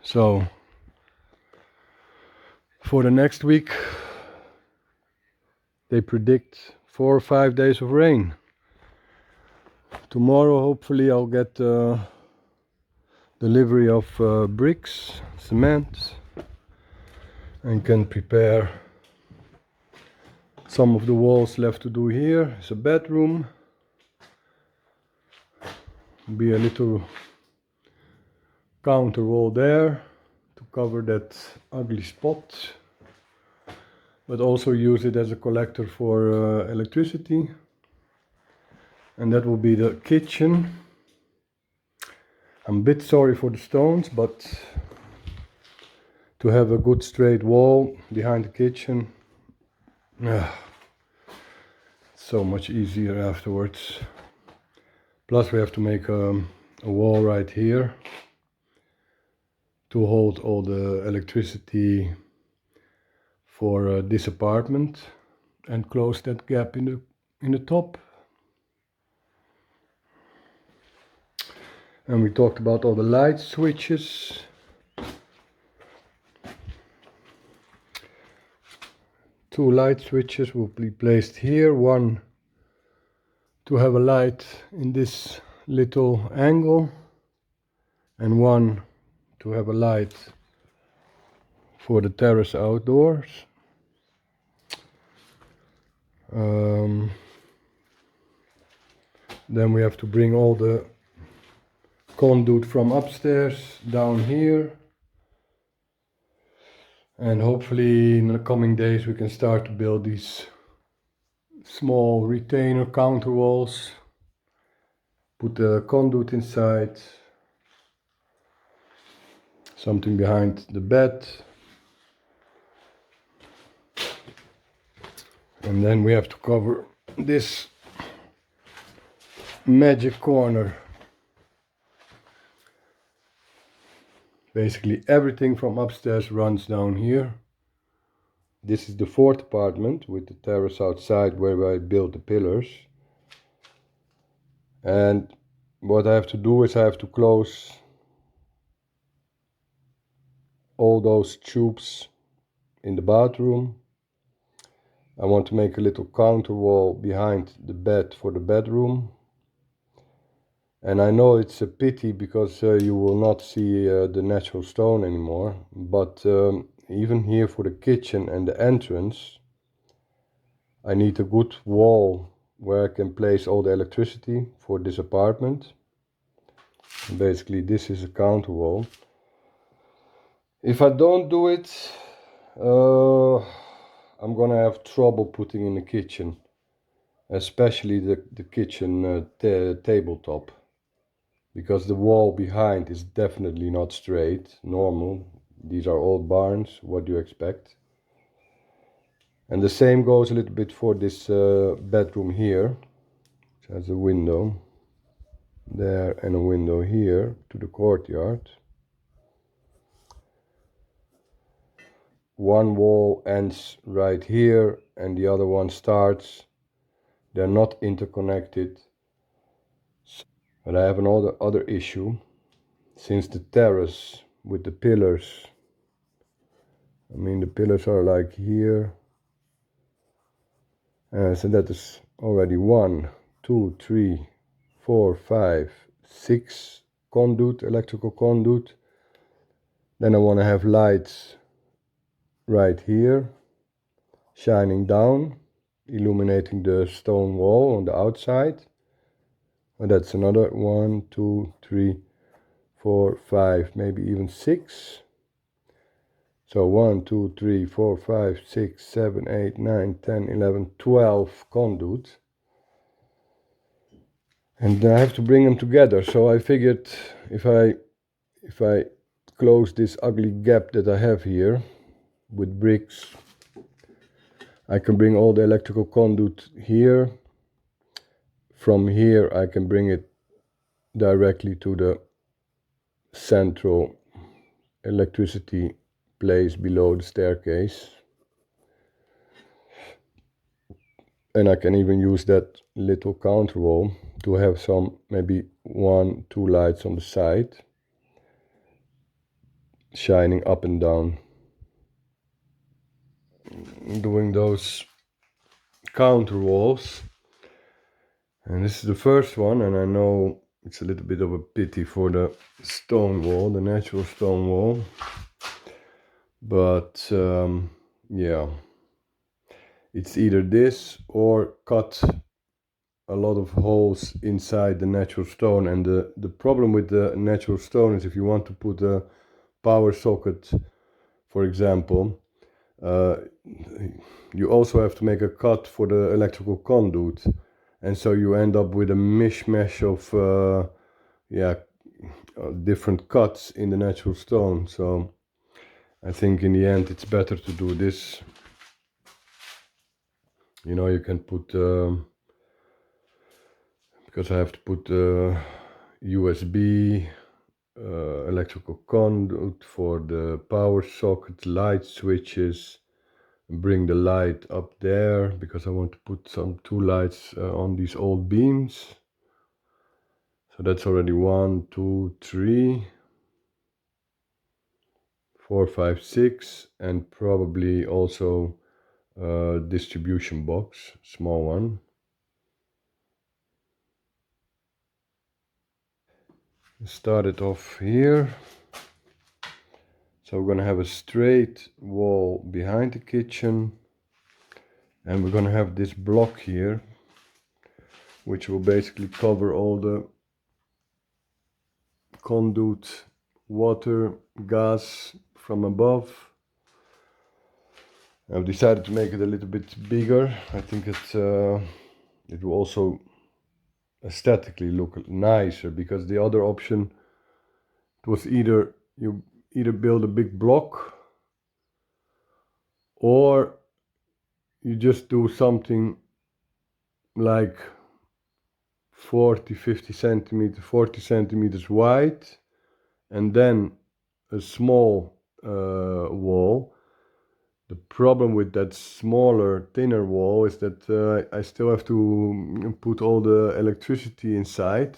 So for the next week they predict 4 or 5 days of rain. Tomorrow hopefully I'll get delivery of bricks, cement, and can prepare some of the walls left to do here. It's a bedroom, be a little counter wall there to cover that ugly spot, but also use it as a collector for electricity. And that will be the kitchen. I'm a bit sorry for the stones, but to have a good straight wall behind the kitchen, so much easier afterwards. Plus we have to make a wall right here to hold all the electricity for this apartment and close that gap in the top. And we talked about all the light switches. Two light switches will be placed here, one to have a light in this little angle and one to have a light for the terrace outdoors. Then we have to bring all the conduit from upstairs down here, and hopefully in the coming days we can start to build these small retainer counter walls, put the conduit inside, something behind the bed, and then we have to cover this magic corner. Basically everything from upstairs runs down here. This is the fourth apartment with the terrace outside where I built the pillars. And what I have to do is I have to close all those tubes in the bathroom. I want to make a little counter wall behind the bed for the bedroom. And I know it's a pity because you will not see the natural stone anymore, but even here for the kitchen and the entrance I need a good wall where I can place all the electricity for this apartment. And basically this is a counter wall. If I don't do it, I'm gonna have trouble putting in the kitchen, especially the kitchen tabletop. Because the wall behind is definitely not straight, normal. These are old barns, what do you expect? And the same goes a little bit for this bedroom here. It has a window there and a window here to the courtyard. One wall ends right here and the other one starts. They're not interconnected. But I have another other issue. Since the terrace with the pillars, I mean the pillars are like here, so that is already 1, 2, 3, 4, 5, 6 conduit, electrical conduit. Then I want to have lights right here shining down, illuminating the stone wall on the outside. And that's another 1, 2, 3, 4, 5, maybe even 6. So 1, 2, 3, 4, 5, 6, 7, 8, 9, 10, 11, 12 conduit. And I have to bring them together. So I figured if I close this ugly gap that I have here with bricks, I can bring all the electrical conduit here. From here I can bring it directly to the central electricity place below the staircase. And I can even use that little counter wall to have some, maybe 1, 2 lights on the side. shining up and down, doing those counter walls. And this is the first one, and I know it's a little bit of a pity for the stone wall, the natural stone wall, but yeah, it's either this or cut a lot of holes inside the natural stone. And the problem with the natural stone is if you want to put a power socket, for example, you also have to make a cut for the electrical conduit, and so you end up with a mishmash of different cuts in the natural stone. So I think in the end it's better to do this. You know, you can put because I have to put USB electrical conduit for the power socket, light switches, bring the light up there because I want to put some two lights on these old beams. So that's already 1, 2, 3, 4, 5, 6, and probably also a distribution box, small one. Start it off here. So we're gonna have a straight wall behind the kitchen, and we're gonna have this block here, which will basically cover all the conduit, water, gas from above. I've decided to make it a little bit bigger. I think it will also aesthetically look nicer, because the other option, it was either you build a big block or you just do something like 40 centimeters wide, and then a small wall. The problem with that smaller, thinner wall is that I still have to put all the electricity inside,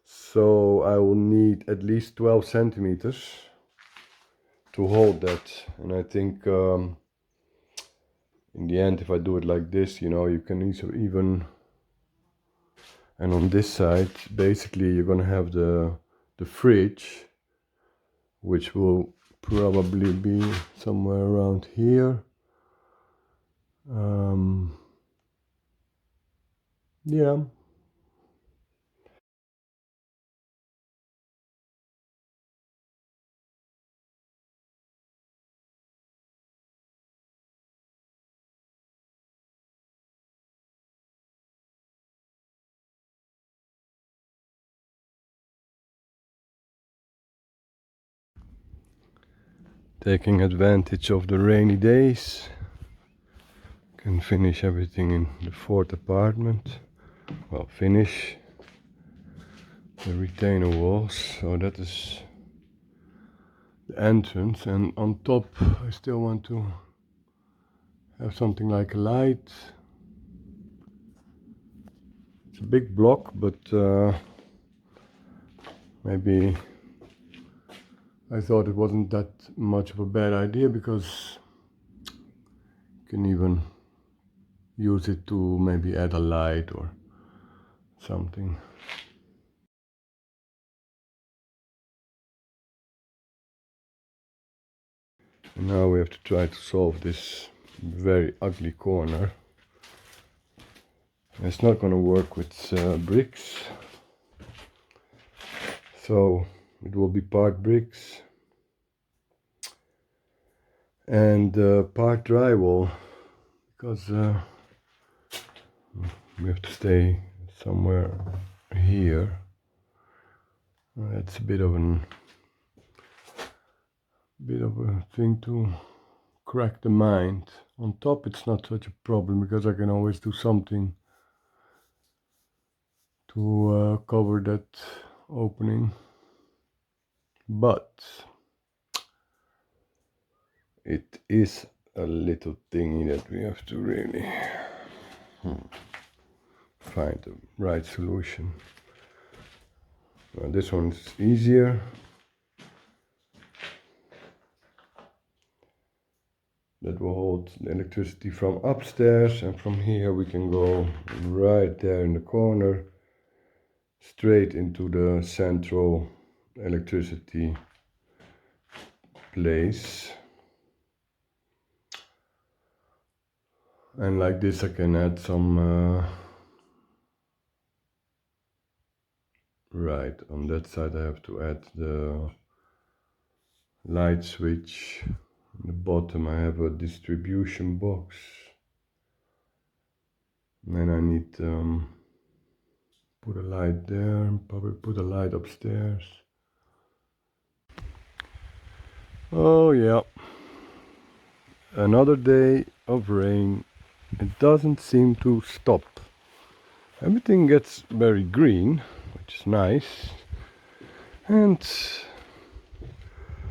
so I will need at least 12 centimeters to hold that. And I think in the end, if I do it like this, you know, you can even, and on this side basically you're gonna have the fridge, which will probably be somewhere around here. Yeah. Taking advantage of the rainy days, can finish everything in the fourth apartment. Well, finish the retainer walls, so that is the entrance, and on top I still want to have something like a light. It's a big block, but maybe I thought it wasn't that much of a bad idea, because you can even use it to maybe add a light or something. And now we have to try to solve this very ugly corner. It's not going to work with bricks, so it will be part bricks and part drywall, because we have to stay somewhere here. That's a bit of a thing to crack the mind. On top it's not such a problem, because I can always do something to cover that opening, but it is a little thingy that we have to really find the right solution. This one's easier. that will hold the electricity from upstairs, and from here we can go right there in the corner straight into the central electricity place. And like this I can add some right on that side. I have to add the light switch. On the bottom I have a distribution box, and I need put a light there, probably put a light upstairs. Oh yeah, another day of rain. It doesn't seem to stop. Everything gets very green, which is nice, and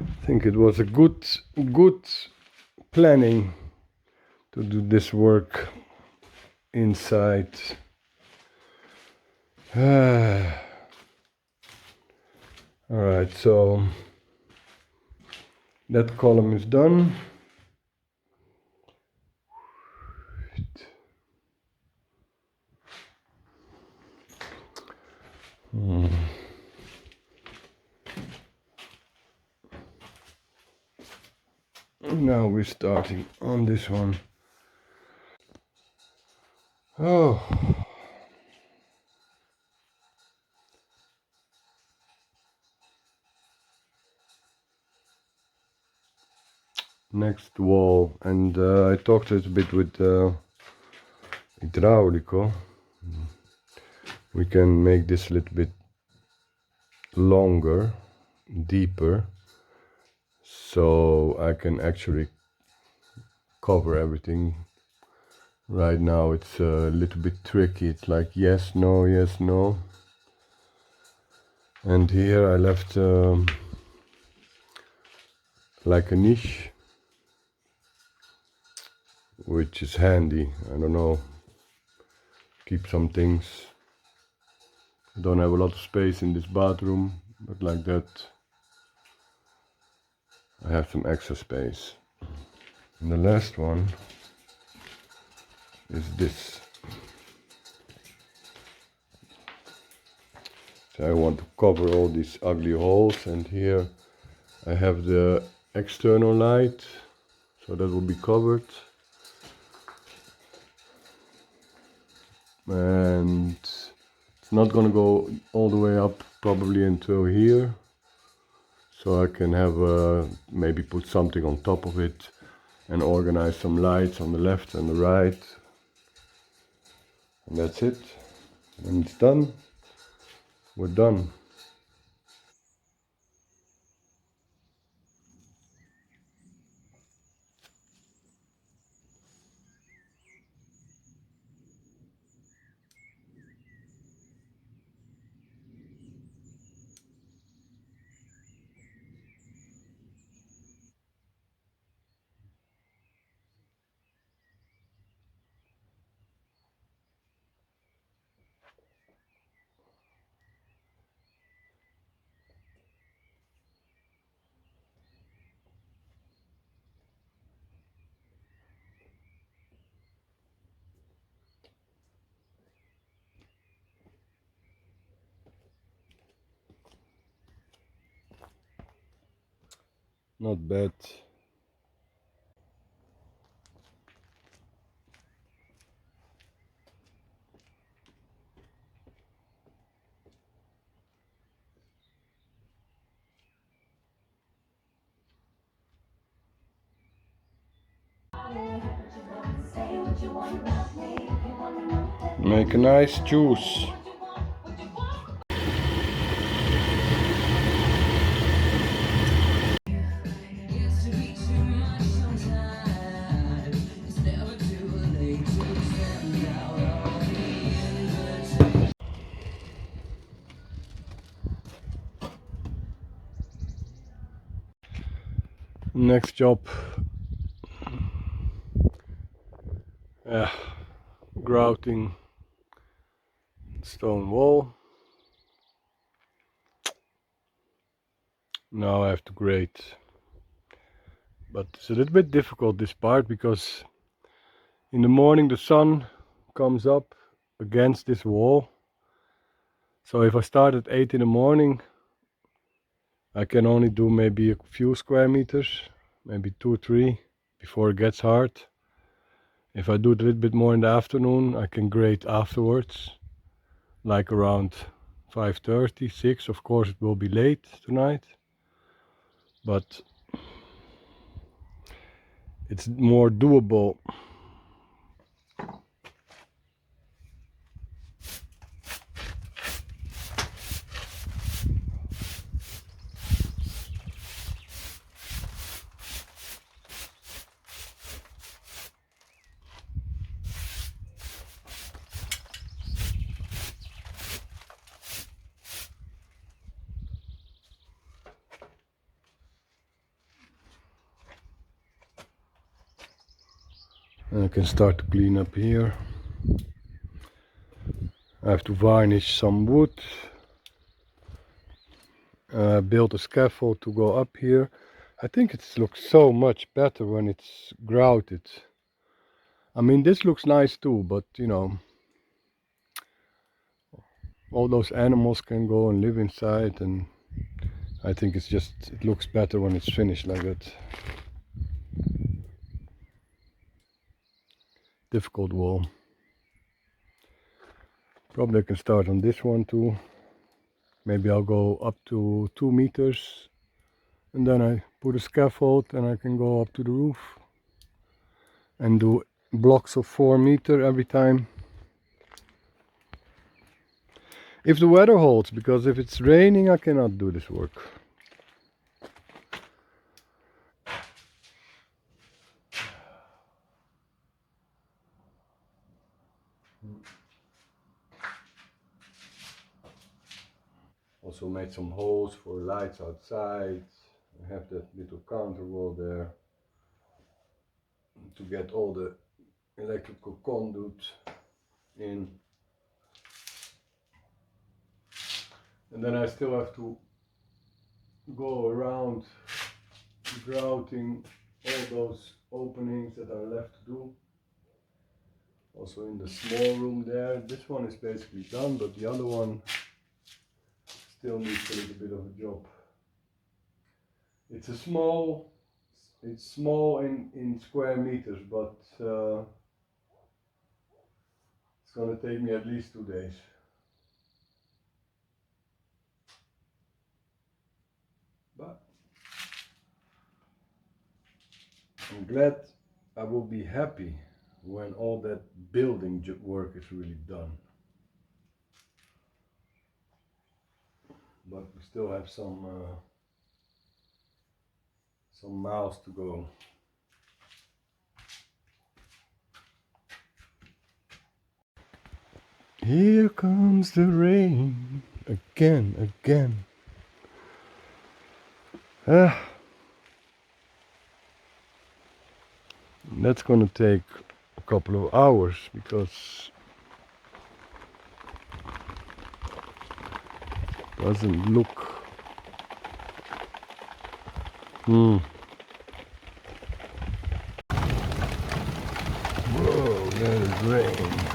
I think it was a good planning to do this work inside. Alright, so that column is done. Now we're starting on this one. Oh, next wall, and I talked a little bit with Hydraulico. We can make this a little bit longer, deeper, so I can actually cover everything. Right now it's a little bit tricky. It's like yes, no, yes, no. And here I left like a niche, which is handy. I don't know, keep some things. I don't have a lot of space in this bathroom, but like that I have some extra space. And the last one is this. So I want to cover all these ugly holes, and here I have the external light, so that will be covered. And it's not gonna go all the way up, probably until here. So I can have maybe put something on top of it and organize some lights on the left and the right. And that's it. When it's done, we're done. Not bad. Make a nice juice. Next job, grouting stone wall. Now I have to grate But it's a little bit difficult this part because in the morning the sun comes up against this wall. So if I start at 8 in the morning, I can only do maybe a few square meters, maybe 2 or 3 before it gets hard. If I do it a little bit more in the afternoon, I can grate afterwards, like around 5:30, 6. Of course it will be late tonight, but it's more doable. And I can start to clean up here. I have to varnish some wood. Build a scaffold to go up here. I think it looks so much better when it's grouted. I mean, this looks nice too, but you know, all those animals can go and live inside, and I think it's just, it looks better when it's finished like that. Difficult wall. Probably I can start on this one too. Maybe I'll go up to 2 meters and then I put a scaffold and I can go up to the roof and do blocks of 4 meters every time. If the weather holds, because if it's raining I cannot do this work. Also made some holes for lights outside. I have that little counter wall there to get all the electrical conduit in. And then I still have to go around grouting all those openings that are left to do. Also in the small room there. This one is basically done, but the other one still needs a little bit of a job. It's small in square meters, but it's gonna take me at least 2 days. But I'm glad, I will be happy when all that building work is really done. But we still have some miles to go. Here comes the rain again. That's gonna take a couple of hours because it doesn't look. Whoa, there's rain.